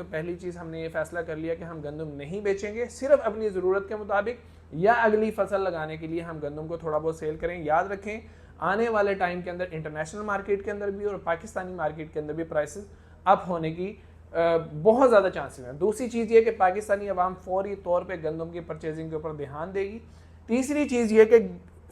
तो पहली चीज़ हमने ये फैसला कर लिया कि हम गंदम नहीं बेचेंगे, सिर्फ अपनी ज़रूरत के मुताबिक या अगली फसल लगाने के लिए हम गंदम को थोड़ा बहुत सेल करें। याद रखें आने वाले टाइम के अंदर इंटरनेशनल मार्केट के अंदर भी और पाकिस्तानी मार्केट के अंदर भी प्राइसेस अप होने की बहुत ज़्यादा चांसेस हैं। दूसरी चीज़ ये कि पाकिस्तानी अवाम फौरी तौर पर गंदम की परचेजिंग के ऊपर ध्यान देगी। तीसरी चीज़ ये कि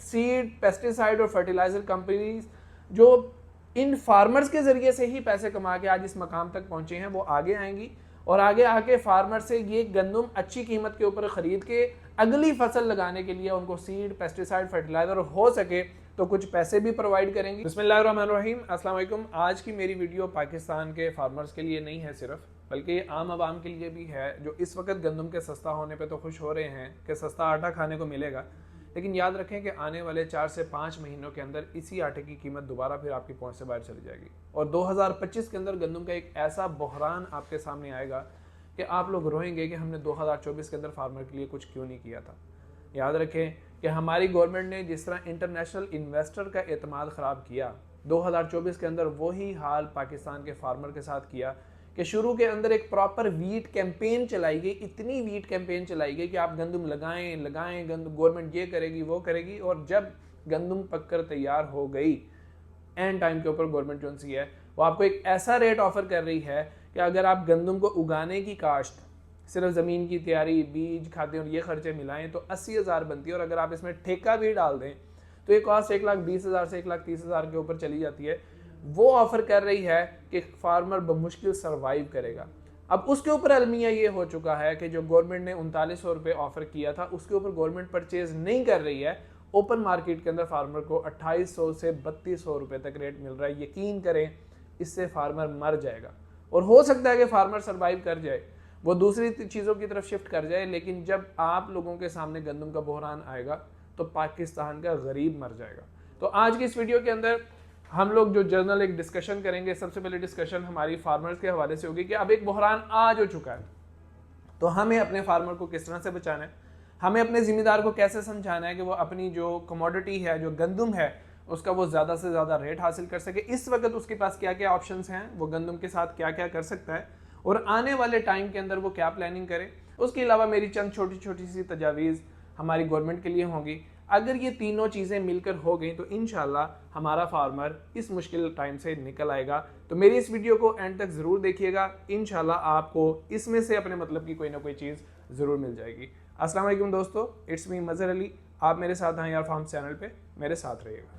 सीड, पेस्टिसाइड और फर्टिलाइज़र कंपनीज जो इन फार्मर्स के ज़रिए से ही पैसे कमा के आज इस मकाम तक पहुँचे हैं, वो आगे आएंगी और आगे आके फार्मर से ये गंदम अच्छी कीमत के ऊपर ख़रीद के अगली फसल लगाने के लिए उनको सीड, पेस्टिसाइड, फर्टिलाइज़र हो सके तो कुछ पैसे भी प्रोवाइड करेंगे। बिस्मिल्लाहिर्रहमानिर्रहीम, अस्सलाम वालेकुम। आज की मेरी वीडियो पाकिस्तान के फार्मर्स के लिए नहीं है सिर्फ, बल्कि आम आवाम के लिए भी है जो इस वक्त गंदम के सस्ता होने पे तो खुश हो रहे हैं कि सस्ता आटा खाने को मिलेगा, लेकिन याद रखें कि आने वाले 4 से 5 महीनों के अंदर इसी आटे की कीमत दोबारा फिर आपकी पहुंच से बाहर चली जाएगी और 2025 के अंदर गंदम का एक ऐसा बहरान आपके सामने आएगा कि आप लोग रोएंगे कि हमने 2024 के अंदर फार्मर के लिए कुछ क्यों नहीं किया था। याद रखें कि हमारी गवर्नमेंट ने जिस तरह इंटरनेशनल इन्वेस्टर का एतमाद ख़राब किया, 2024 के अंदर वही हाल पाकिस्तान के फार्मर के साथ किया कि शुरू के अंदर एक प्रॉपर वीट कैंपेन चलाई गई, इतनी वीट कैंपेन चलाई गई कि आप गंदम लगाएं गंदम, गवर्नमेंट ये करेगी वो करेगी, और जब गंदम पककर तैयार हो गई एंड टाइम के ऊपर गवर्नमेंट जो सी है वो आपको एक ऐसा रेट ऑफर कर रही है कि अगर आप गंदम को उगाने की काश्त, सिर्फ ज़मीन की तैयारी, बीज, खाते और ये खर्चे मिलाएं तो 80,000 बनती है, और अगर आप इसमें ठेका भी डाल दें तो ये कॉस्ट 1,20,000 से 1,30,000 के ऊपर चली जाती है। वो ऑफर कर रही है कि फार्मर बमुश्किल सर्वाइव करेगा। अब उसके ऊपर अलमिया ये हो चुका है कि जो गवर्नमेंट ने 3900 रुपये ऑफर किया था उसके ऊपर गवर्नमेंट परचेज नहीं कर रही है। ओपन मार्केट के अंदर फार्मर को 2800 से 3200 रुपये तक रेट मिल रहा है। यकीन करें इससे फार्मर मर जाएगा, और हो सकता है कि फार्मर सर्वाइव कर जाए, वो दूसरी चीज़ों की तरफ शिफ्ट कर जाए, लेकिन जब आप लोगों के सामने गंदम का बहरान आएगा तो पाकिस्तान का गरीब मर जाएगा। तो आज की इस वीडियो के अंदर हम लोग जो जर्नल एक डिस्कशन करेंगे। सबसे पहले डिस्कशन हमारी फार्मर्स के हवाले से होगी कि अब एक बहरान आ जो चुका है तो हमें अपने फार्मर को किस तरह से बचाना है, हमें अपने जिम्मेदार को कैसे समझाना है कि वो अपनी जो कमोडिटी है, जो गंदम है, उसका वो ज़्यादा से ज़्यादा रेट हासिल कर सके। इस वक्त उसके पास क्या क्या ऑप्शंस हैं, वो गंदम के साथ क्या क्या कर सकता है, और आने वाले टाइम के अंदर वो क्या प्लानिंग करे। उसके अलावा मेरी चंद छोटी छोटी सी तजावीज़ हमारी गवर्नमेंट के लिए होंगी। अगर ये तीनों चीज़ें मिलकर हो गई तो इंशाल्लाह हमारा फार्मर इस मुश्किल टाइम से निकल आएगा। तो मेरी इस वीडियो को एंड तक ज़रूर देखिएगा, इंशाल्लाह आपको इसमें से अपने मतलब की कोई ना कोई चीज़ ज़रूर मिल जाएगी। अस्सलाम वालेकुम दोस्तों, इट्स मी मज़हर अली। आप मेरे साथ हैं यार फार्म्स चैनल पे, मेरे साथ रहिएगा।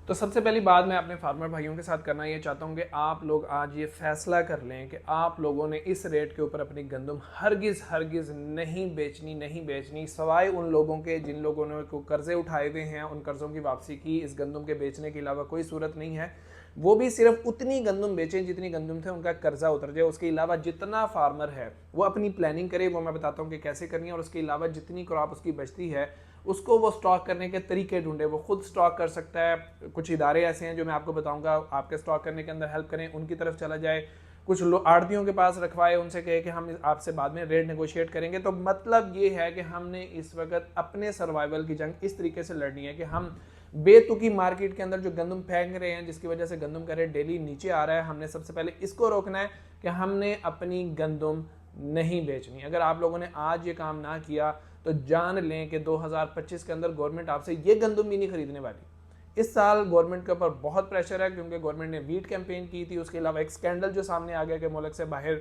तो सबसे पहली बात मैं अपने फार्मर भाइयों के साथ करना ये चाहता हूँ कि आप लोग आज ये फैसला कर लें कि आप लोगों ने इस रेट के ऊपर अपनी गंदम हरगिज़ नहीं बेचनी, सवाए उन लोगों के जिन लोगों ने को कर्ज़े उठाए हुए हैं, उन कर्ज़ों की वापसी की इस गंदम के बेचने के अलावा कोई सूरत नहीं है। वो भी सिर्फ उतनी गंदम बेचें जितनी गंदम थे उनका कर्जा उतर जाए। उसके अलावा जितना फार्मर है वो अपनी प्लानिंग करे, वो मैं बताता हूँ कि कैसे करनी है, और उसके अलावा जितनी क्रॉप उसकी बचती है उसको वो स्टॉक करने के तरीके ढूंढे। वो खुद स्टॉक कर सकता है, कुछ इदारे ऐसे हैं जो मैं आपको बताऊंगा आपके स्टॉक करने के अंदर हेल्प करें, उनकी तरफ चला जाए। कुछ आड़तियों के पास रखवाए, उनसे कहे कि हम आपसे बाद में रेट नेगोशिएट करेंगे। तो मतलब ये है कि हमने इस वक्त अपने सर्वाइवल की जंग इस तरीके से लड़नी है कि हम बेतुकी मार्केट के अंदर जो गंदम फेंक रहे हैं, जिसकी वजह से गंदम का रेट डेली नीचे आ रहा है, हमने सबसे पहले इसको रोकना है कि हमने अपनी गंदम नहीं बेचनी। अगर आप लोगों ने आज ये काम ना किया तो जान लें कि 2025 के अंदर गवर्नमेंट आपसे ये गंदम भी नहीं खरीदने वाली। इस साल गवर्नमेंट के ऊपर बहुत प्रेशर है क्योंकि गवर्नमेंट ने वीट कैंपेन की थी। उसके अलावा एक स्कैंडल जो सामने आ गया कि मुल्क से बाहर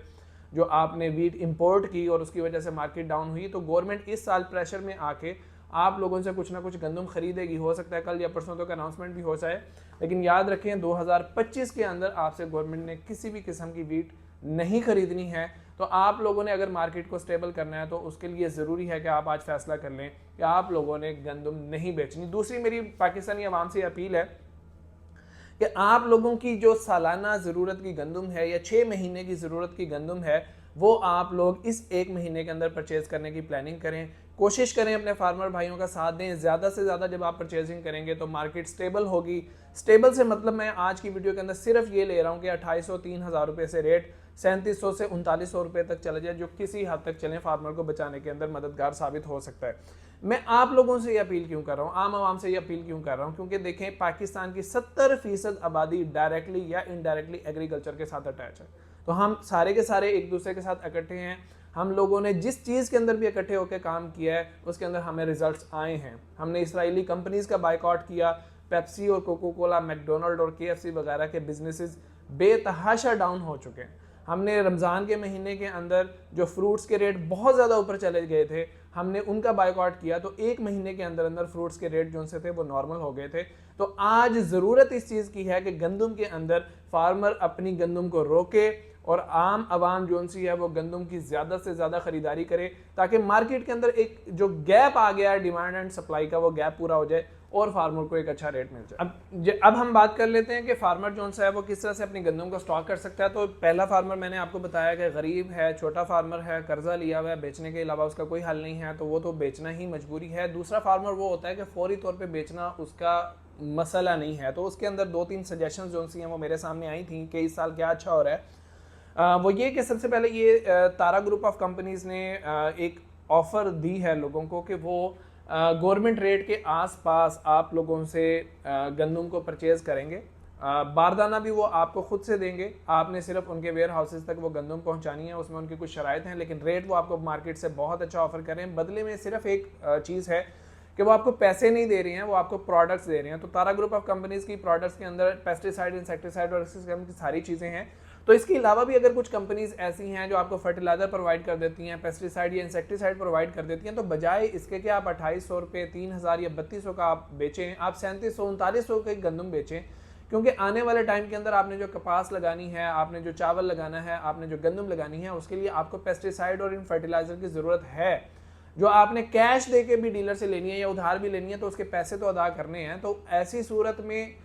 जो आपने वीट इंपोर्ट की और उसकी वजह से मार्केट डाउन हुई। तो गवर्नमेंट इस साल प्रेशर में आके आप लोगों से कुछ ना कुछ गंदम खरीदेगी। हो सकता है कल या परसों तक अनाउंसमेंट भी हो जाए, लेकिन याद रखें 2025 के अंदर आपसे गवर्नमेंट ने किसी भी किस्म की वीट नहीं खरीदनी है। तो आप लोगों ने अगर मार्केट को स्टेबल करना है तो उसके लिए ज़रूरी है कि आप आज फैसला कर लें कि आप लोगों ने गंदम नहीं बेचनी। दूसरी मेरी पाकिस्तानी अवाम से अपील है कि आप लोगों की जो सालाना ज़रूरत की गंदम है या 6 महीने की ज़रूरत की गंदम है वो आप लोग इस 1 महीने के अंदर परचेज़ करने की प्लानिंग करें। कोशिश करें अपने फार्मर भाइयों का साथ दें। ज़्यादा से ज़्यादा जब आप परचेजिंग करेंगे तो मार्केट स्टेबल होगी। स्टेबल से मतलब मैं आज की वीडियो के अंदर सिर्फ ये ले रहा हूँ कि 2800-3000 रुपये से रेट 3700 से 3900 रुपये तक चला जाए, जो किसी हद तक चलें फार्मर को बचाने के अंदर मददगार साबित हो सकता है। मैं आप लोगों से ये अपील क्यों कर रहा हूँ, आम आवाम से ये अपील क्यों कर रहा हूँ, क्योंकि देखें पाकिस्तान की 70% आबादी डायरेक्टली या इनडायरेक्टली एग्रीकल्चर के साथ अटैच है। तो हम सारे के सारे एक दूसरे के साथ इकट्ठे हैं। हम लोगों ने जिस चीज़ के अंदर भी इकट्ठे होकर काम किया है उसके अंदर हमें रिजल्ट्स आए हैं। हमने इसराइली कंपनीज का बाइकआउट किया, पेप्सी और कोको कोला, मैकडोनल्ड और KFC वगैरह के बिजनेसेस बेतहाशा डाउन हो चुके हैं। हमने रमज़ान के महीने के अंदर जो फ्रूट्स के रेट बहुत ज़्यादा ऊपर चले गए थे, हमने उनका बाइकआउट किया, तो एक महीने के अंदर अंदर फ्रूट्स के रेट जो से थे वो नॉर्मल हो गए थे। तो आज ज़रूरत इस चीज़ की है कि गंदम के अंदर फार्मर अपनी गंदम को रोके और आम आवाम जो सी है वो गंदम की ज़्यादा से ज़्यादा ख़रीदारी करे, ताकि मार्केट के अंदर एक जो गैप आ गया है डिमांड एंड सप्लाई का, वो गैप पूरा हो जाए और फार्मर को एक अच्छा रेट मिल जाए। अब हम बात कर लेते हैं कि फार्मर जो सा है वो किस तरह से अपनी गंदम को स्टॉक कर सकता है। तो पहला फार्मर मैंने आपको बताया कि गरीब है, छोटा फार्मर है, कर्जा लिया हुआ है, बेचने के अलावा उसका कोई हल नहीं है, तो वो तो बेचना ही मजबूरी है। दूसरा फार्मर वो होता है कि फौरी तौर पर बेचना उसका मसला नहीं है, तो उसके अंदर 2-3 सजेशन जो सी हैं वो मेरे सामने आई थी कि इस साल क्या अच्छा हो रहा है। वो ये कि सबसे पहले ये तारा ग्रुप ऑफ कंपनीज ने एक ऑफ़र दी है लोगों को कि वो गवर्नमेंट रेट के आसपास आप लोगों से गंदम को परचेज करेंगे। बारदाना भी वो आपको खुद से देंगे, आपने सिर्फ उनके वेयर हाउसेज तक वो गंदम पहुंचानी है। उसमें उनकी कुछ शराइत हैं, लेकिन रेट वो आपको मार्केट से बहुत अच्छा ऑफर करें। बदले में सिर्फ एक चीज़ है कि वो आपको पैसे नहीं दे रही हैं, वो आपको प्रोडक्ट्स दे रही हैं। तो तारा ग्रुप ऑफ कंपनीज की प्रोडक्ट्स के अंदर पेस्टिसाइड, इंसेक्टिसाइड और इस किस्म की सारी चीज़ें हैं। तो इसके अलावा भी अगर कुछ कंपनीज ऐसी हैं जो आपको फर्टिलाइजर प्रोवाइड कर देती हैं, पेस्टिसाइड या इंसेक्टिसाइड प्रोवाइड कर देती हैं, तो बजाय इसके कि आप 2800 रुपये, 3000 या 3200 का आप बेचें, आप 3700-3900 के गंदम बेचें। क्योंकि आने वाले टाइम के अंदर आपने जो कपास लगानी है, आपने जो चावल लगाना है, आपने जो गंदम लगानी है, उसके लिए आपको पेस्टिसाइड और इन फर्टिलाइजर की ज़रूरत है, जो आपने कैश दे के भी डीलर से लेनी है या उधार भी लेनी है, तो उसके पैसे तो अदा करने हैं। तो ऐसी सूरत में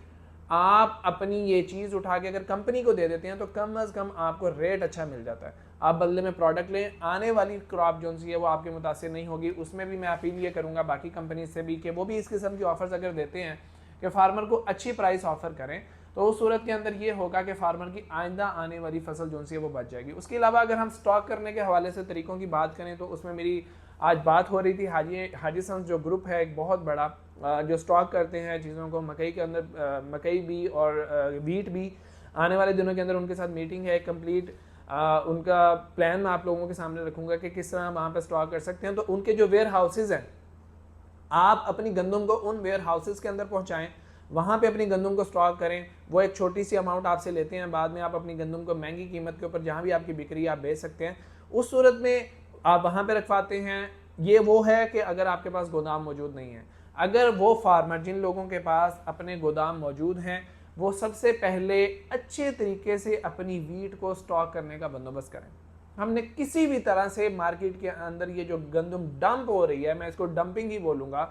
आप अपनी ये चीज़ उठा के अगर कंपनी को दे देते हैं तो कम अज़ कम आपको रेट अच्छा मिल जाता है। आप बदले में प्रोडक्ट लें, आने वाली क्रॉप जो सी है वो आपके मुतासिर नहीं होगी। उसमें भी मैं अपील ये करूँगा बाकी कंपनी से भी कि वो भी इस किस्म की ऑफर्स अगर देते हैं कि फार्मर को अच्छी प्राइस ऑफर करें, तो उस सूरत के अंदर ये होगा कि फार्मर की आइंदा आने वाली फसल जो सी है वो बच जाएगी। उसके अलावा अगर हम स्टॉक करने के हवाले से तरीक़ों की बात करें तो उसमें मेरी आज बात हो रही थी हाजी सन्स जो ग्रुप है एक बहुत बड़ा, जो स्टॉक करते हैं चीज़ों को, मकई के अंदर मकई भी और वीट भी। आने वाले दिनों के अंदर उनके साथ मीटिंग है कंप्लीट, उनका प्लान मैं आप लोगों के सामने रखूँगा कि किस तरह वहाँ पर स्टॉक कर सकते हैं। तो उनके जो वेयर हाउसेज़ हैं, आप अपनी गंदम को उन वेयर हाउसेज़ के अंदर पहुँचाएँ, वहाँ पे अपनी गंदम को स्टॉक करें। वो एक छोटी सी अमाउंट आपसे लेते हैं, बाद में आप अपनी गंदम को महंगी कीमत के ऊपर जहाँ भी आपकी बिक्री आप बेच सकते हैं। उस सूरत में आप वहाँ पे रखवाते हैं। ये वो है कि अगर आपके पास गोदाम मौजूद नहीं है, अगर वो फार्मर जिन लोगों के पास अपने गोदाम मौजूद हैं, वो सबसे पहले अच्छे तरीके से अपनी वीट को स्टॉक करने का बंदोबस्त करें। हमने किसी भी तरह से मार्केट के अंदर ये जो गंदम डंप हो रही है, मैं इसको डंपिंग ही बोलूँगा,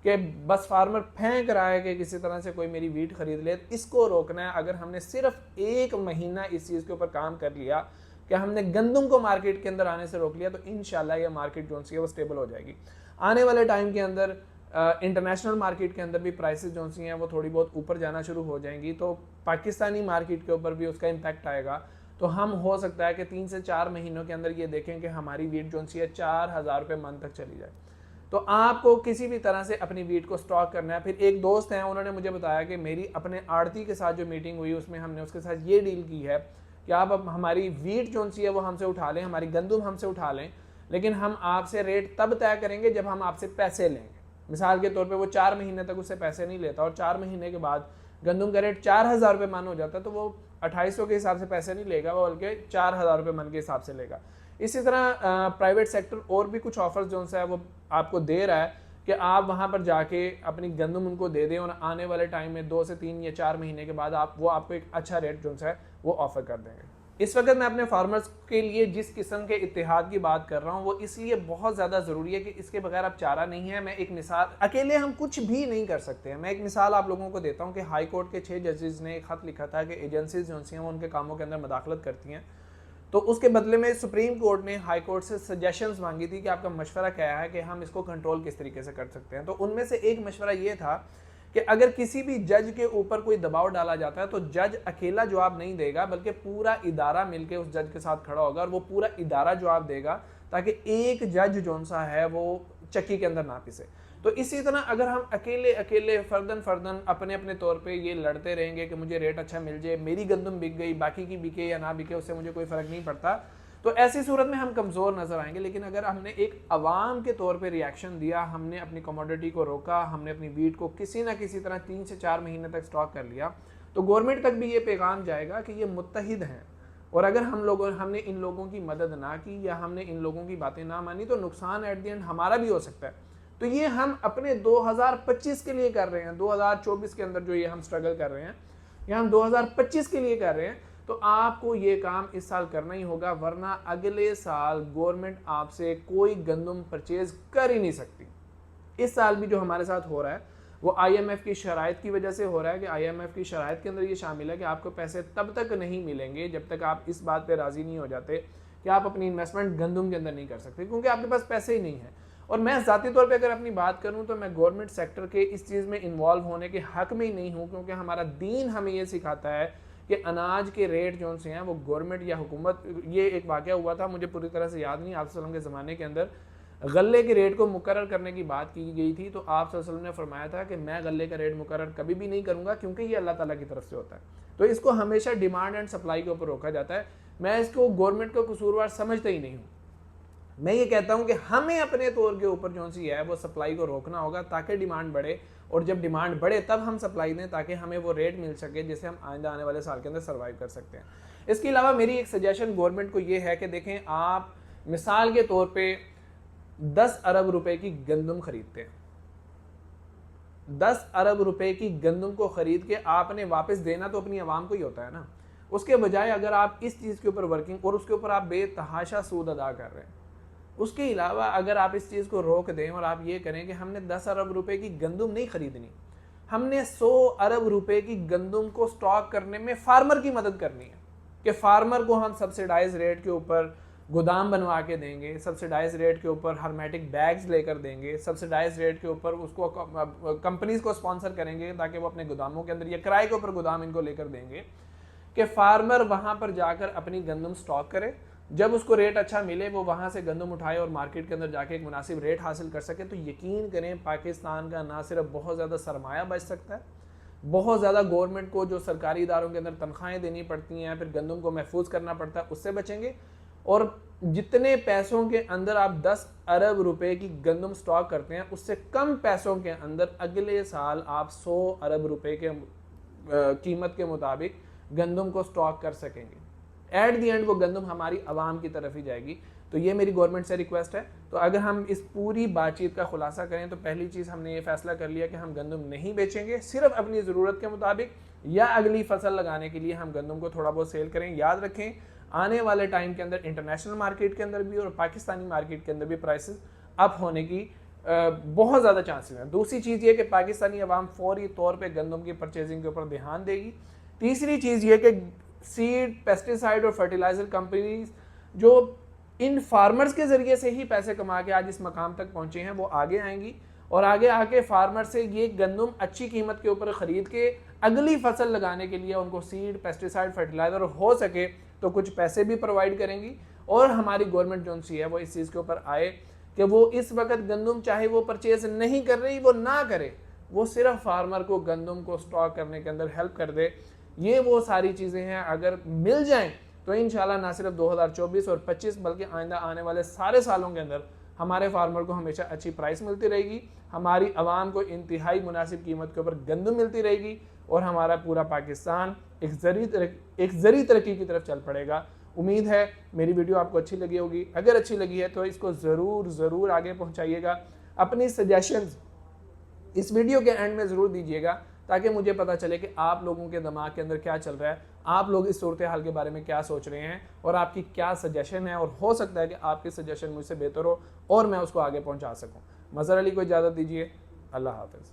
कि बस फार्मर फेंक रहा है कि किसी तरह से कोई मेरी वीट खरीद ले, इसको रोकना है। अगर हमने सिर्फ 1 महीना इस चीज़ के ऊपर काम कर लिया कि हमने गंदम को मार्केट के अंदर आने से रोक लिया, तो इंशाल्लाह ये मार्केट जो सी है वो स्टेबल हो जाएगी। आने वाले टाइम के अंदर इंटरनेशनल मार्केट के अंदर भी प्राइसेस जो सी हैं वो थोड़ी बहुत ऊपर जाना शुरू हो जाएंगी, तो पाकिस्तानी मार्केट के ऊपर भी उसका इम्पैक्ट आएगा। तो हम हो सकता है कि 3 से 4 महीनों के अंदर ये देखें कि हमारी वीट जो सी है 4000 रुपये मन तक चली जाए। तो आपको किसी भी तरह से अपनी वीट को स्टॉक करना है। फिर एक दोस्त हैं, उन्होंने मुझे बताया कि मेरी अपने आड़ती के साथ जो मीटिंग हुई उसमें हमने उसके साथ ये डील की है कि आप अब हमारी वीट जो सी है वो हमसे उठा लें, हमारी गंदम हमसे उठा लें, लेकिन हम आपसे रेट तब तय करेंगे जब हम आपसे पैसे लेंगे। मिसाल के तौर पे वो 4 महीने तक उससे पैसे नहीं लेता और 4 महीने के बाद गंदम का रेट 4000 रुपये मन हो जाता है, तो वो 2800 के हिसाब से पैसे नहीं लेगा, वो बल्कि 4000 रुपये मन के हिसाब से लेगा। इसी तरह प्राइवेट सेक्टर और भी कुछ ऑफर्स जो है वो आपको दे रहा है कि आप वहाँ पर जाके अपनी गंदम उनको दे दें और आने वाले टाइम में 2 से 3 या 4 महीने के बाद वो आपको एक अच्छा रेट जो है वो ऑफर कर देंगे। इस वक्त मैं अपने फार्मर्स के लिए जिस किस्म के इत्तेहाद की बात कर रहा हूँ वो इसलिए बहुत ज़्यादा ज़रूरी है कि इसके बगैर अब चारा नहीं है। मैं एक मिसाल, अकेले हम कुछ भी नहीं कर सकते हैं। मैं एक मिसाल आप लोगों को देता हूँ कि हाई कोर्ट के 6 जजेस ने एक ख़त लिखा था कि एजेंसीज जो हैं वो उनके कामों के अंदर मदाखलत करती हैं, तो उसके बदले में सुप्रीम कोर्ट ने हाई कोर्ट से सजेशंस मांगी थी कि आपका मशवरा क्या है कि हम इसको कंट्रोल किस तरीके से कर सकते हैं। तो उनमें से एक मशवरा ये था कि अगर किसी भी जज के ऊपर कोई दबाव डाला जाता है तो जज अकेला जवाब नहीं देगा, बल्कि पूरा इदारा मिलकर उस जज के साथ खड़ा होगा और वो पूरा इदारा जवाब देगा, ताकि एक जज जो सा है वो चक्की के अंदर ना पिसे। तो इसी तरह अगर हम अकेले अकेले फर्दन अपने अपने तौर पे ये लड़ते रहेंगे कि मुझे रेट अच्छा मिल जाए, मेरी गंदम बिक गई, बाकी की बिके या ना बिके उससे मुझे कोई फ़र्क नहीं पड़ता, तो ऐसी सूरत में हम कमज़ोर नज़र आएंगे। लेकिन अगर हमने एक अवाम के तौर पे रिएक्शन दिया, हमने अपनी कमोडिटी को रोका, हमने अपनी वीट को किसी ना किसी तरह 3 से 4 महीने तक स्टॉक कर लिया, तो गवर्नमेंट तक भी ये पैगाम जाएगा कि ये मुत्तहिद हैं। और अगर हमने इन लोगों की मदद ना की या हमने इन लोगों की बातें ना मानी तो नुकसान एट द एंड हमारा भी हो सकता है। तो ये हम अपने 2025 के लिए कर रहे हैं, 2024 के अंदर जो ये हम स्ट्रगल कर रहे हैं, ये हम 2025 के लिए कर रहे हैं। तो आपको ये काम इस साल करना ही होगा, वरना अगले साल गवर्नमेंट आपसे कोई गंदम परचेज कर ही नहीं सकती। इस साल भी जो हमारे साथ हो रहा है वो IMF की शराइत की वजह से हो रहा है कि IMF की शराइत के अंदर ये शामिल है कि आपको पैसे तब तक नहीं मिलेंगे जब तक आप इस बात पे राज़ी नहीं हो जाते कि आप अपनी इन्वेस्टमेंट गंदम के अंदर नहीं कर सकते, क्योंकि आपके पास पैसे ही नहीं है। और मैं ज़ाती तौर पे अगर अपनी बात करूं तो मैं गवर्नमेंट सेक्टर के इस चीज़ में इन्वॉल्व होने के हक़ में ही नहीं हूं, क्योंकि हमारा दीन हमें ये सिखाता है कि अनाज के रेट जो से हैं वो गवर्नमेंट या हुकूमत, ये एक वाक़या हुआ था मुझे पूरी तरह से याद नहीं, आप सल्लल्लाहु अलैहि वसल्लम के ज़माने के अंदर गल्ले के रेट को मुकर्रर करने की बात की गई थी, तो आप सल्लल्लाहु अलैहि वसल्लम ने फरमाया था कि मैं गल्ले का रेट मुकर्रर कभी भी नहीं करूँगा, क्योंकि ये अल्लाह ताला की तरफ से होता है। तो इसको हमेशा डिमांड एंड सप्लाई के ऊपर रोका जाता है। मैं इसको गवर्नमेंट का कसूरवार समझता ही नहीं हूँ। मैं ये कहता हूँ कि हमें अपने तौर के ऊपर जो सी है वो सप्लाई को रोकना होगा ताकि डिमांड बढ़े, और जब डिमांड बढ़े तब हम सप्लाई दें ताकि हमें वो रेट मिल सके जिससे हम आइंदा आने वाले साल के अंदर सर्वाइव कर सकते हैं। इसके अलावा मेरी एक सजेशन गवर्नमेंट को ये है कि देखें, आप मिसाल के तौर पे 10 अरब रुपए की गंदम खरीदते हैं, 10 अरब रुपए की गंदम को खरीद के आपने वापस देना तो अपनी आवाम को ही होता है ना। उसके बजाय अगर आप इस चीज़ के ऊपर वर्किंग और उसके ऊपर आप बेतहाशा सूद अदा कर रहे हैं, उसके अलावा अगर आप इस चीज़ को रोक दें और आप ये करें कि हमने 10 अरब रुपए की गंदम नहीं खरीदनी, हमने 100 अरब रुपए की गंदम को स्टॉक करने में फार्मर की मदद करनी है कि फार्मर को हम सब्सिडाइज रेट के ऊपर गोदाम बनवा के देंगे, सब्सिडाइज रेट के ऊपर हर्मेटिक बैग्स लेकर देंगे, सब्सिडाइज रेट के ऊपर उसको कंपनीज को स्पॉन्सर करेंगे ताकि वो अपने गोदामों के अंदर या किराए के ऊपर गोदाम इनको लेकर देंगे कि फार्मर वहाँ पर जाकर अपनी गंदम स्टॉक करे, जब उसको रेट अच्छा मिले वो वहाँ से गंदम उठाए और मार्केट के अंदर जाके एक मुनासिब रेट हासिल कर सके। तो यकीन करें पाकिस्तान का ना सिर्फ बहुत ज़्यादा सरमाया बच सकता है, बहुत ज़्यादा गवर्नमेंट को जो सरकारी इदारों के अंदर तनख्वाहें देनी पड़ती हैं, फिर गंदम को महफूज करना पड़ता है, उससे बचेंगे। और जितने पैसों के अंदर आप 10 अरब रुपए की गंदम स्टॉक करते हैं, उससे कम पैसों के अंदर अगले साल आप 100 अरब रुपए के कीमत के मुताबिक गंदम को स्टॉक कर सकेंगे। एट दी एंड वो गंदम हमारी आवाम की तरफ ही जाएगी। तो ये मेरी गवर्नमेंट से रिक्वेस्ट है। तो अगर हम इस पूरी बातचीत का खुलासा करें तो पहली चीज़ हमने ये फैसला कर लिया कि हम गंदम नहीं बेचेंगे, सिर्फ अपनी ज़रूरत के मुताबिक या अगली फसल लगाने के लिए हम गंदम को थोड़ा बहुत सेल करें। याद रखें, आने वाले टाइम के अंदर इंटरनेशनल मार्केट के अंदर भी और पाकिस्तानी मार्केट के अंदर भी प्राइसेस अप होने की बहुत ज़्यादा चांसेस हैं। दूसरी चीज़ ये कि पाकिस्तानी अवाम फौरी तौर पर गंदम की परचेजिंग के ऊपर ध्यान देगी। तीसरी चीज़ ये कि सीड, पेस्टिसाइड और फर्टिलाइज़र कंपनीज जो इन फार्मर्स के ज़रिए से ही पैसे कमा के आज इस मकाम तक पहुँचे हैं, वो आगे आएंगी और आगे आके फार्मर से ये गंदम अच्छी कीमत के ऊपर ख़रीद के अगली फसल लगाने के लिए उनको सीड, पेस्टिसाइड, फर्टिलाइज़र हो सके तो कुछ पैसे भी प्रोवाइड करेंगी। और हमारी गवर्नमेंट जो सी है वो इस चीज़ के ऊपर आए कि वो इस वक्त गंदम चाहे वो परचेज नहीं कर रही वो ना करे, वो सिर्फ फार्मर को गंदम को स्टॉक करने के अंदर हेल्प कर दे। ये वो सारी चीज़ें हैं, अगर मिल जाएं तो इंशाल्लाह ना सिर्फ 2024 और 25 बल्कि आइंदा आने वाले सारे सालों के अंदर हमारे फार्मर को हमेशा अच्छी प्राइस मिलती रहेगी, हमारी आवाम को इंतहाई मुनासिब कीमत के ऊपर गंदम मिलती रहेगी और हमारा पूरा पाकिस्तान एक ज़री तरक्की की तरफ चल पड़ेगा। उम्मीद है मेरी वीडियो आपको अच्छी लगी होगी। अगर अच्छी लगी है तो इसको ज़रूर आगे पहुँचाइएगा। अपनी सजेशंस इस वीडियो के एंड में ज़रूर दीजिएगा ताकि मुझे पता चले कि आप लोगों के दिमाग के अंदर क्या चल रहा है, आप लोग इस सूरत हाल के बारे में क्या सोच रहे हैं और आपकी क्या सजेशन है। और हो सकता है कि आपकी सजेशन मुझसे बेहतर हो और मैं उसको आगे पहुंचा सकूं। मज़हर अली को इजाज़त दीजिए। अल्लाह हाफ़िज़।